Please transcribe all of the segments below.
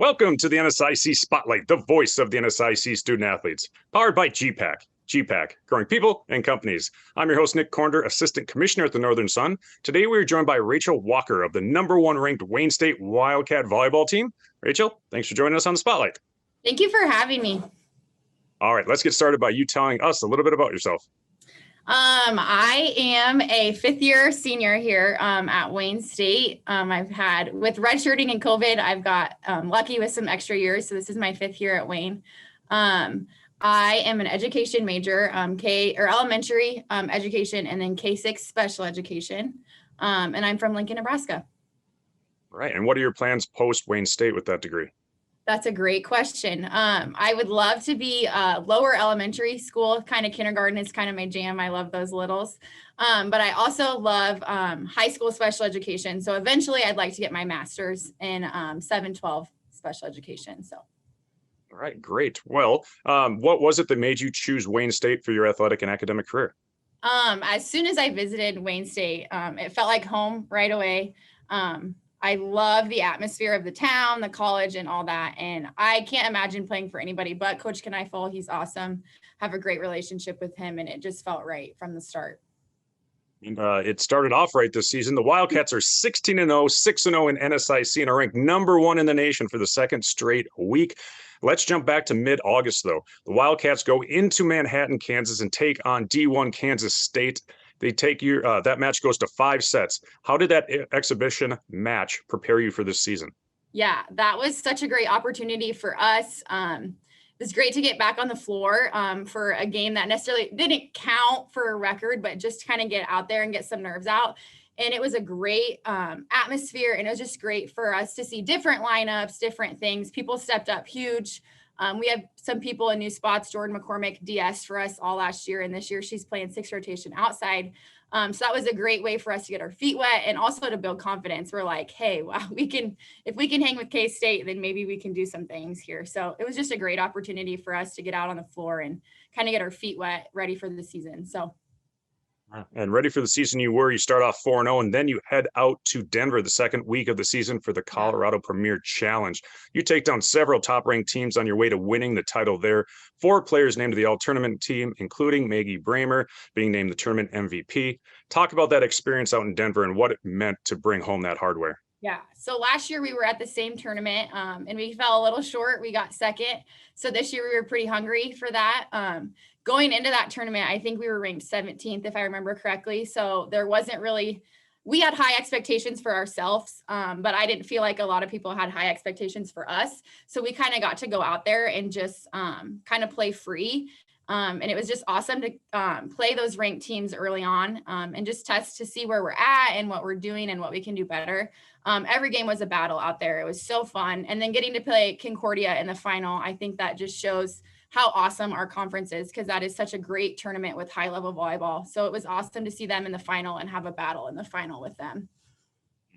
Welcome to the NSIC Spotlight, the voice of the NSIC student athletes, powered by gpac. gpac, growing people and companies. I'm your host, Nick Cornder, Assistant Commissioner at the Northern Sun. Today, we are joined by Rachel Walker of the #1 ranked Wayne State Wildcat volleyball team. Rachel, thanks for joining us on the Spotlight. Thank you for having me. All right, let's get started by you telling us a little bit about yourself. I am a fifth-year senior here at Wayne State. I've had, with redshirting and COVID, I've got lucky with some extra years, so this is my fifth year at Wayne. I am an education major, elementary education, and then K-6 special education, and I'm from Lincoln, Nebraska. Right, and what are your plans post-Wayne State with that degree? That's a great question. I would love to be lower elementary school, kind of kindergarten is kind of my jam. I love those littles. But I also love high school special education. So eventually I'd like to get my master's in 7-12 special education. So. All right, great. Well, what was it that made you choose Wayne State for your athletic and academic career? As soon as I visited Wayne State, it felt like home right away. I love the atmosphere of the town, the college, and all that. And I can't imagine playing for anybody but Coach Kneifel. He's awesome. Have a great relationship with him, and it just felt right from the start. And it started off right this season. The Wildcats are 16-0, 6-0 in NSIC, and are ranked #1 in the nation for the second straight week. Let's jump back to mid-August, though. The Wildcats go into Manhattan, Kansas, and take on D1 Kansas State. They take you. That match goes to 5 sets. How did that exhibition match prepare you for this season? Yeah, that was such a great opportunity for us. It was great to get back on the floor for a game that necessarily didn't count for a record, but just kind of get out there and get some nerves out. And it was a great atmosphere, and it was just great for us to see different lineups, different things. People stepped up huge. We have some people in new spots. Jordan McCormick DS for us all last year, and this year she's playing 6 rotation outside. So that was a great way for us to get our feet wet and also to build confidence. We're like, hey, wow, if we can hang with K-State, then maybe we can do some things here. So it was just a great opportunity for us to get out on the floor and kind of get our feet wet, ready for the season. So. And ready for the season you were. You start off 4-0, and then you head out to Denver the second week of the season for the Colorado Premier Challenge. You take down several top-ranked teams on your way to winning the title there. 4 players named to the all-tournament team, including Maggie Bramer being named the tournament MVP. Talk about that experience out in Denver and what it meant to bring home that hardware. Yeah. So last year we were at the same tournament and we fell a little short. We got second. So this year we were pretty hungry for that. Going into that tournament, I think we were ranked 17th, if I remember correctly. So there wasn't really, we had high expectations for ourselves, but I didn't feel like a lot of people had high expectations for us. So we kind of got to go out there and just kind of play free. And it was just awesome to play those ranked teams early on and just test to see where we're at and what we're doing and what we can do better. Every game was a battle out there. It was so fun. And then getting to play Concordia in the final, I think that just shows how awesome our conference is, because that is such a great tournament with high level volleyball. So it was awesome to see them in the final and have a battle in the final with them.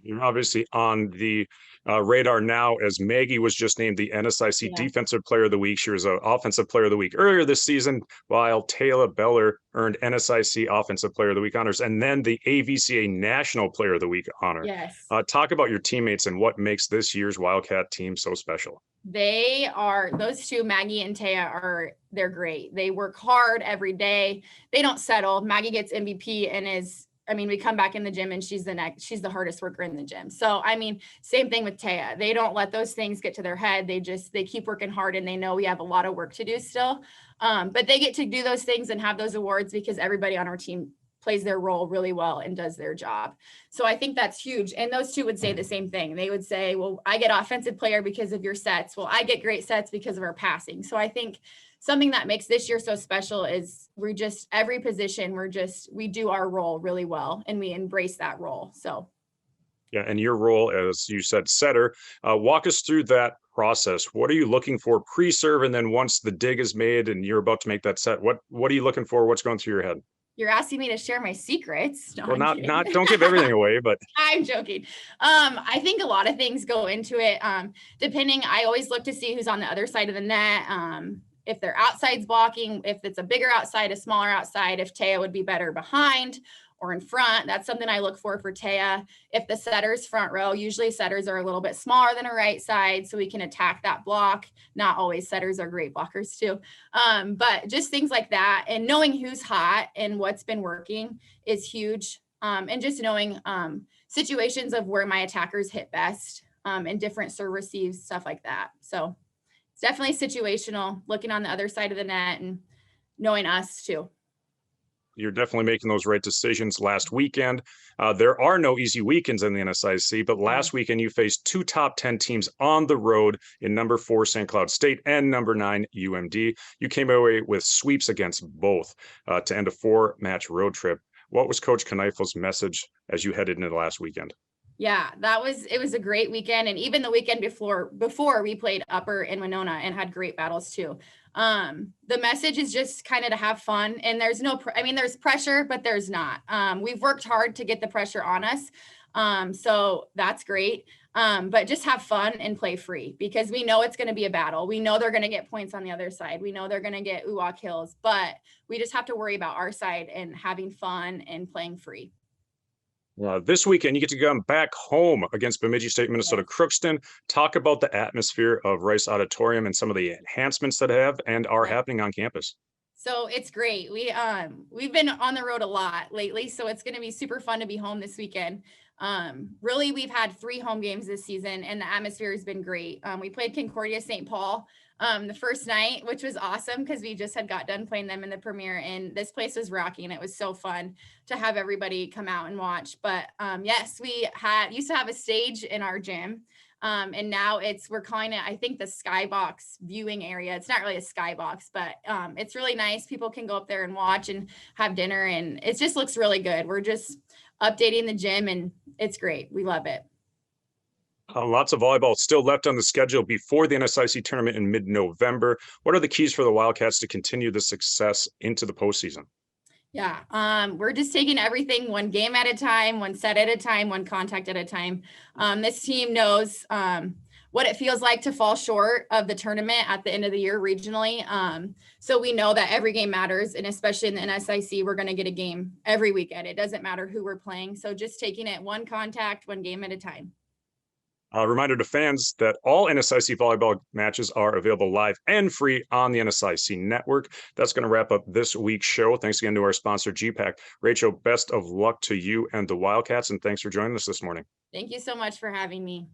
You're obviously on the radar now, as Maggie was just named the NSIC Defensive Player of the Week. She was an Offensive Player of the Week earlier this season, while Taylor Beller earned NSIC Offensive Player of the Week honors, and then the AVCA National Player of the Week honor. Yes. Talk about your teammates and what makes this year's Wildcat team so special. They are, those two, Maggie and Taya, they're great. They work hard every day. They don't settle. Maggie gets MVP and we come back in the gym and she's the hardest worker in the gym. So, same thing with Taya. They don't let those things get to their head. They keep working hard, and they know we have a lot of work to do still. But they get to do those things and have those awards because everybody on our team plays their role really well and does their job. So I think that's huge. And those two would say the same thing. They would say, well, I get offensive player because of your sets. Well, I get great sets because of our passing. So I think something that makes this year so special is every position, we do our role really well and we embrace that role. So. Yeah. And your role, as you said, setter, walk us through that process. What are you looking for pre-serve? And then once the dig is made and you're about to make that set, what are you looking for? What's going through your head? You're asking me to share my secrets. No, well, don't give everything away, but I'm joking. I think a lot of things go into it. I always look to see who's on the other side of the net. If their outside's blocking, if it's a bigger outside, a smaller outside, if Taya would be better behind, or in front. That's something I look for Taya. If the setter's front row, usually setters are a little bit smaller than a right side, so we can attack that block. Not always, setters are great blockers too. But just things like that, and knowing who's hot and what's been working is huge. And just knowing situations of where my attackers hit best, and different serve receives, stuff like that. So it's definitely situational, looking on the other side of the net and knowing us too. You're definitely making those right decisions last weekend. There are no easy weekends in the NSIC, but last weekend you faced two top 10 teams on the road in number 4 St. Cloud State and number 9 UMD. You came away with sweeps against both to end a 4-match road trip. What was Coach Kneifel's message as you headed into the last weekend? Yeah, it was a great weekend. And even the weekend before we played Upper in Winona and had great battles too. The message is just kind of to have fun, and there's there's pressure, but there's not. We've worked hard to get the pressure on us. So that's great. But just have fun and play free, because we know it's going to be a battle. We know they're going to get points on the other side. We know they're going to get UWA kills, but we just have to worry about our side and having fun and playing free. This weekend, you get to come back home against Bemidji State, Minnesota Crookston. Talk about the atmosphere of Rice Auditorium and some of the enhancements that have and are happening on campus. So it's great. We've been on the road a lot lately, so it's going to be super fun to be home this weekend. Really, we've had 3 home games this season, and the atmosphere has been great. We played Concordia St. Paul the first night, which was awesome because we just had got done playing them in the premiere, and this place was rocking. It was so fun to have everybody come out and watch. But yes, we used to have a stage in our gym. And now we're calling it, I think, the Skybox viewing area. It's not really a skybox, but it's really nice. People can go up there and watch and have dinner, and it just looks really good. We're just updating the gym, and it's great. We love it. Lots of volleyball still left on the schedule before the NSIC tournament in mid-November. What are the keys for the Wildcats to continue the success into the postseason? Yeah, we're just taking everything one game at a time, one set at a time, one contact at a time. This team knows what it feels like to fall short of the tournament at the end of the year regionally. So we know that every game matters, and especially in the NSIC, we're going to get a game every weekend. It doesn't matter who we're playing. So just taking it one contact, one game at a time. A reminder to fans that all NSIC volleyball matches are available live and free on the NSIC network. That's going to wrap up this week's show. Thanks again to our sponsor, gpac. Rachel, best of luck to you and the Wildcats, and thanks for joining us this morning. Thank you so much for having me.